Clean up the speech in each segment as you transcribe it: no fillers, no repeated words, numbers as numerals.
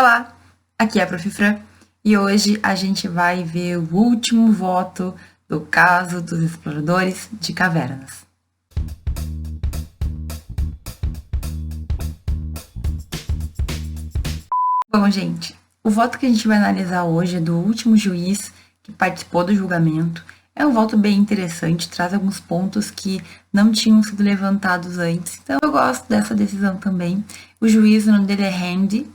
Olá, aqui é a Prof. Fran e hoje a gente vai ver o último voto do caso dos exploradores de cavernas. Bom, gente, o voto que a gente vai analisar hoje é do último juiz que participou do julgamento. É um voto bem interessante, traz alguns pontos que não tinham sido levantados antes. Então, eu gosto dessa decisão também. O juiz, o nome dele é Handy,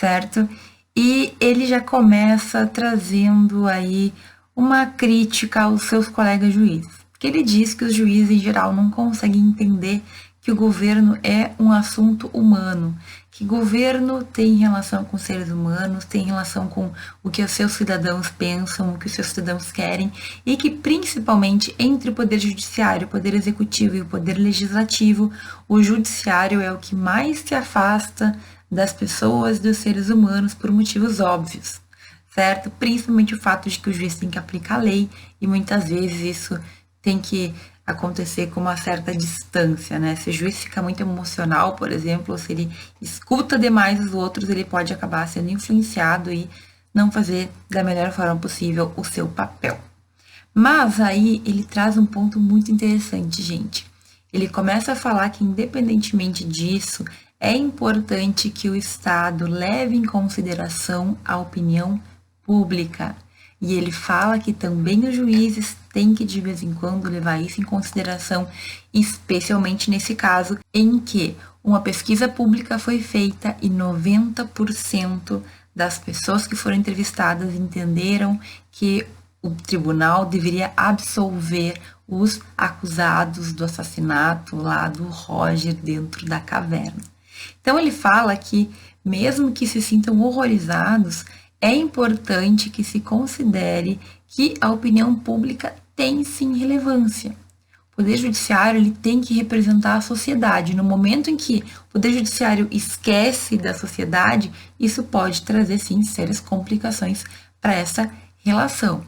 certo? E ele já começa trazendo aí uma crítica aos seus colegas juízes. Porque ele diz que os juízes, em geral, não conseguem entender que o governo é um assunto humano, que governo tem relação com seres humanos, tem relação com o que os seus cidadãos pensam, o que os seus cidadãos querem, e que principalmente entre o poder judiciário, o poder executivo e o poder legislativo, o judiciário é o que mais se afasta das pessoas, dos seres humanos, por motivos óbvios, certo? Principalmente o fato de que o juiz tem que aplicar a lei, e muitas vezes isso tem que acontecer com uma certa distância, né? Se o juiz fica muito emocional, por exemplo, ou se ele escuta demais os outros, ele pode acabar sendo influenciado e não fazer da melhor forma possível o seu papel. Mas aí ele traz um ponto muito interessante, gente. Ele começa a falar que, independentemente disso, é importante que o Estado leve em consideração a opinião pública. E ele fala que também os juízes têm que, de vez em quando, levar isso em consideração, especialmente nesse caso em que uma pesquisa pública foi feita e 90% das pessoas que foram entrevistadas entenderam que o tribunal deveria absolver os acusados do assassinato lá do Roger dentro da caverna. Então ele fala que, mesmo que se sintam horrorizados, é importante que se considere que a opinião pública tem sim relevância. O Poder Judiciário ele tem que representar a sociedade. No momento em que o Poder Judiciário esquece da sociedade, isso pode trazer sim sérias complicações para essa relação,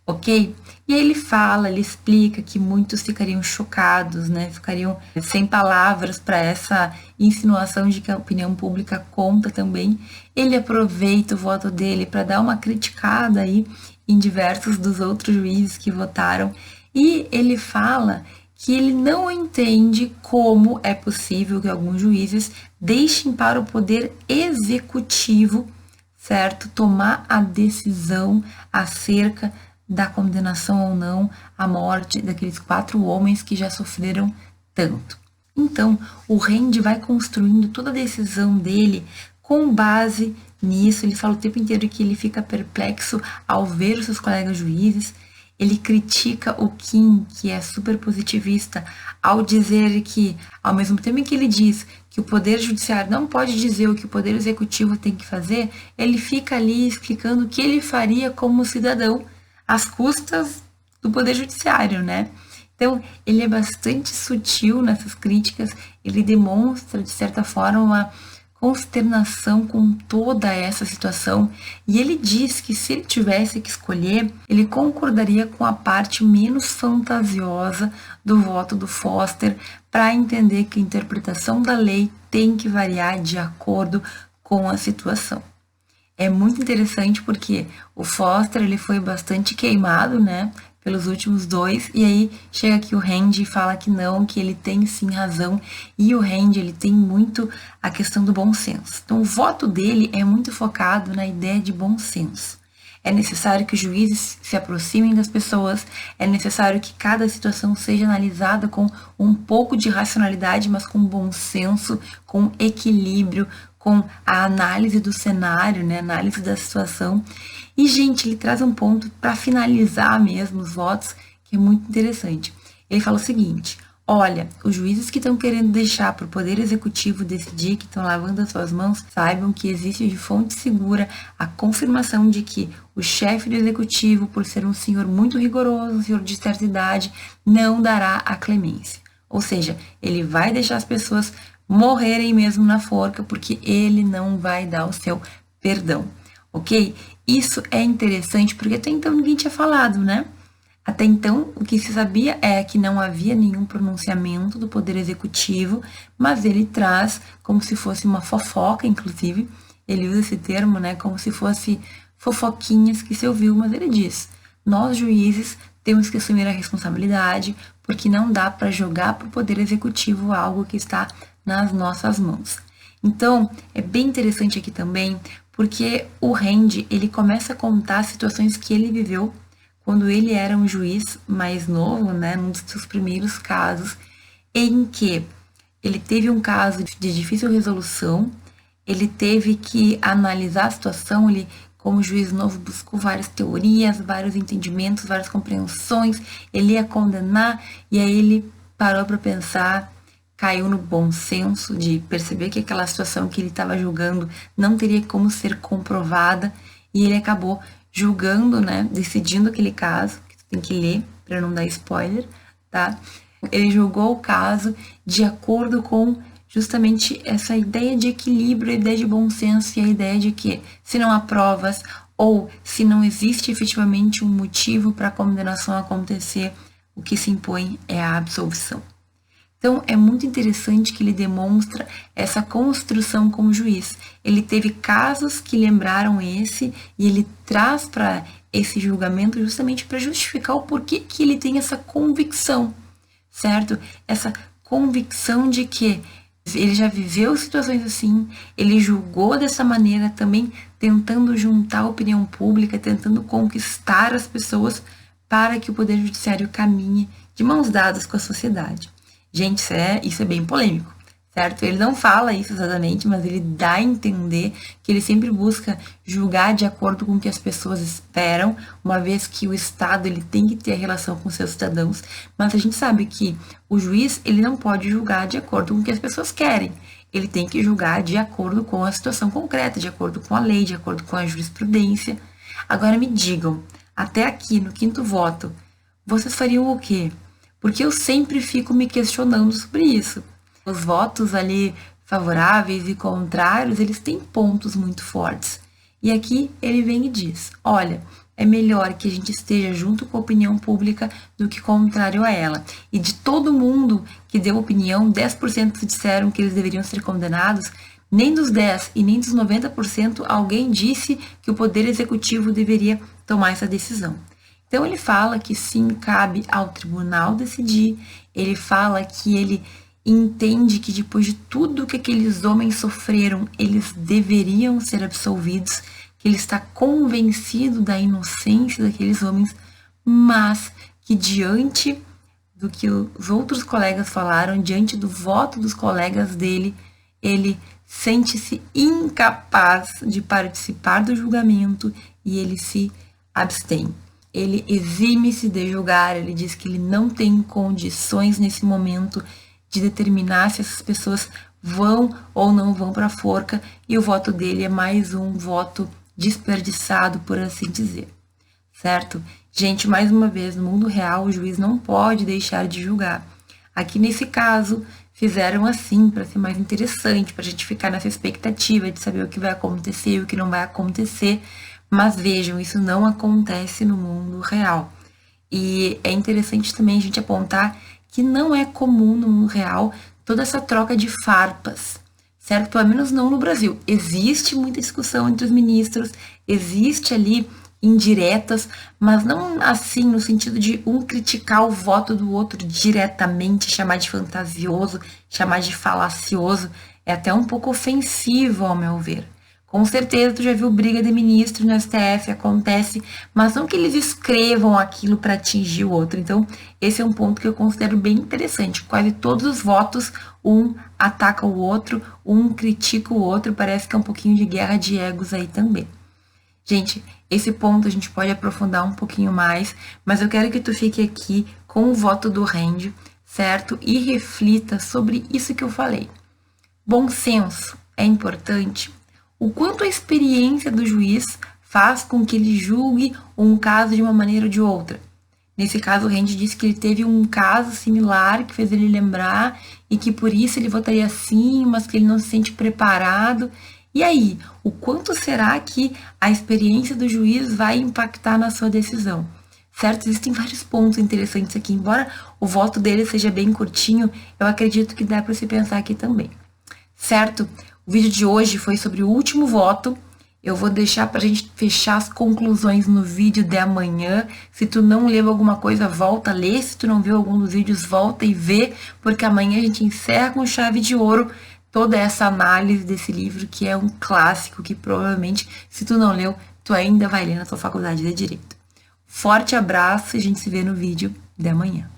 ok? E aí ele explica que muitos ficariam chocados, né? Ficariam sem palavras para essa insinuação de que a opinião pública conta também. Ele aproveita o voto dele para dar uma criticada aí em diversos dos outros juízes que votaram. E ele fala que ele não entende como é possível que alguns juízes deixem para o poder executivo, certo, tomar a decisão acerca da condenação ou não à morte daqueles 4 homens que já sofreram tanto. Então, o Rand vai construindo toda a decisão dele com base nisso. Ele fala o tempo inteiro que ele fica perplexo ao ver os seus colegas juízes. Ele critica o Kim, que é super positivista, ao dizer que, ao mesmo tempo em que ele diz que o Poder Judiciário não pode dizer o que o Poder Executivo tem que fazer, ele fica ali explicando o que ele faria como cidadão às custas do Poder Judiciário, né? Então, ele é bastante sutil nessas críticas, ele demonstra, de certa forma, uma consternação com toda essa situação, e ele diz que se ele tivesse que escolher, ele concordaria com a parte menos fantasiosa do voto do Foster, para entender que a interpretação da lei tem que variar de acordo com a situação. É muito interessante porque o Foster ele foi bastante queimado, né, pelos últimos 2, e aí chega aqui o Rand e fala que não, que ele tem sim razão, e o Rand ele tem muito a questão do bom senso. Então o voto dele é muito focado na ideia de bom senso. É necessário que os juízes se aproximem das pessoas, é necessário que cada situação seja analisada com um pouco de racionalidade, mas com bom senso, com equilíbrio, com a análise do cenário, né, análise da situação. E, gente, ele traz um ponto para finalizar mesmo os votos, que é muito interessante. Ele fala o seguinte: olha, os juízes que estão querendo deixar para o Poder Executivo decidir, que estão lavando as suas mãos, saibam que existe de fonte segura a confirmação de que o chefe do Executivo, por ser um senhor muito rigoroso, um senhor de certa idade, não dará a clemência. Ou seja, ele vai deixar as pessoas morrerem mesmo na forca, porque ele não vai dar o seu perdão, ok? Isso é interessante, porque até então ninguém tinha falado, né? Até então, o que se sabia é que não havia nenhum pronunciamento do Poder Executivo, mas ele traz, como se fosse uma fofoca, inclusive, ele usa esse termo, né, como se fosse fofoquinhas que se ouviu, mas ele diz: nós juízes temos que assumir a responsabilidade, porque não dá para jogar para o Poder Executivo algo que está nas nossas mãos. Então, é bem interessante aqui também, porque o Randy, ele começa a contar situações que ele viveu quando ele era um juiz mais novo, né, num dos seus primeiros casos, em que ele teve um caso de difícil resolução, ele teve que analisar a situação, ele, como juiz novo, buscou várias teorias, vários entendimentos, várias compreensões, ele ia condenar, e aí ele parou para pensar, caiu no bom senso de perceber que aquela situação que ele estava julgando não teria como ser comprovada, e ele acabou julgando, né, decidindo aquele caso, que tu tem que ler para não dar spoiler, tá? Ele julgou o caso de acordo com justamente essa ideia de equilíbrio, a ideia de bom senso e a ideia de que se não há provas ou se não existe efetivamente um motivo para a condenação acontecer, o que se impõe é a absolvição. Então, é muito interessante que ele demonstra essa construção como juiz. Ele teve casos que lembraram esse e ele traz para esse julgamento justamente para justificar o porquê que ele tem essa convicção, certo? Essa convicção de que ele já viveu situações assim, ele julgou dessa maneira também, tentando juntar a opinião pública, tentando conquistar as pessoas para que o Poder Judiciário caminhe de mãos dadas com a sociedade. Gente, isso é bem polêmico, certo? Ele não fala isso exatamente, mas ele dá a entender que ele sempre busca julgar de acordo com o que as pessoas esperam, uma vez que o Estado ele tem que ter a relação com seus cidadãos, mas a gente sabe que o juiz ele não pode julgar de acordo com o que as pessoas querem, ele tem que julgar de acordo com a situação concreta, de acordo com a lei, de acordo com a jurisprudência. Agora me digam, até aqui no quinto voto, vocês fariam o quê? Porque eu sempre fico me questionando sobre isso. Os votos ali favoráveis e contrários, eles têm pontos muito fortes. E aqui ele vem e diz, olha, é melhor que a gente esteja junto com a opinião pública do que contrário a ela. E de todo mundo que deu opinião, 10% disseram que eles deveriam ser condenados, nem dos 10% e nem dos 90% alguém disse que o Poder Executivo deveria tomar essa decisão. Então, ele fala que sim, cabe ao tribunal decidir, ele fala que ele entende que depois de tudo que aqueles homens sofreram, eles deveriam ser absolvidos, que ele está convencido da inocência daqueles homens, mas que diante do que os outros colegas falaram, diante do voto dos colegas dele, ele sente-se incapaz de participar do julgamento e ele se abstém. Ele exime-se de julgar, ele diz que ele não tem condições nesse momento de determinar se essas pessoas vão ou não vão para a forca, e o voto dele é mais um voto desperdiçado, por assim dizer, certo? Gente, mais uma vez, no mundo real, o juiz não pode deixar de julgar. Aqui nesse caso, fizeram assim para ser mais interessante, para a gente ficar nessa expectativa de saber o que vai acontecer e o que não vai acontecer. Mas vejam, isso não acontece no mundo real. E é interessante também a gente apontar que não é comum no mundo real toda essa troca de farpas, certo? Pelo menos não no Brasil. Existe muita discussão entre os ministros, existe ali indiretas, mas não assim no sentido de um criticar o voto do outro diretamente, chamar de fantasioso, chamar de falacioso. É até um pouco ofensivo, ao meu ver. Com certeza tu já viu briga de ministro no STF, acontece, mas não que eles escrevam aquilo para atingir o outro. Então, esse é um ponto que eu considero bem interessante. Quase todos os votos, um ataca o outro, um critica o outro, parece que é um pouquinho de guerra de egos aí também. Gente, esse ponto a gente pode aprofundar um pouquinho mais, mas eu quero que tu fique aqui com o voto do Randy, certo? E reflita sobre isso que eu falei. Bom senso é importante. O quanto a experiência do juiz faz com que ele julgue um caso de uma maneira ou de outra. Nesse caso, o Randy disse que ele teve um caso similar que fez ele lembrar e que por isso ele votaria sim, mas que ele não se sente preparado. E aí, o quanto será que a experiência do juiz vai impactar na sua decisão? Certo? Existem vários pontos interessantes aqui. Embora o voto dele seja bem curtinho, eu acredito que dá para se pensar aqui também. Certo? O vídeo de hoje foi sobre o último voto. Eu vou deixar pra gente fechar as conclusões no vídeo de amanhã. Se tu não leu alguma coisa, volta a ler. Se tu não viu algum dos vídeos, volta e vê, porque amanhã a gente encerra com chave de ouro toda essa análise desse livro, que é um clássico que provavelmente, se tu não leu, tu ainda vai ler na tua faculdade de Direito. Forte abraço e a gente se vê no vídeo de amanhã.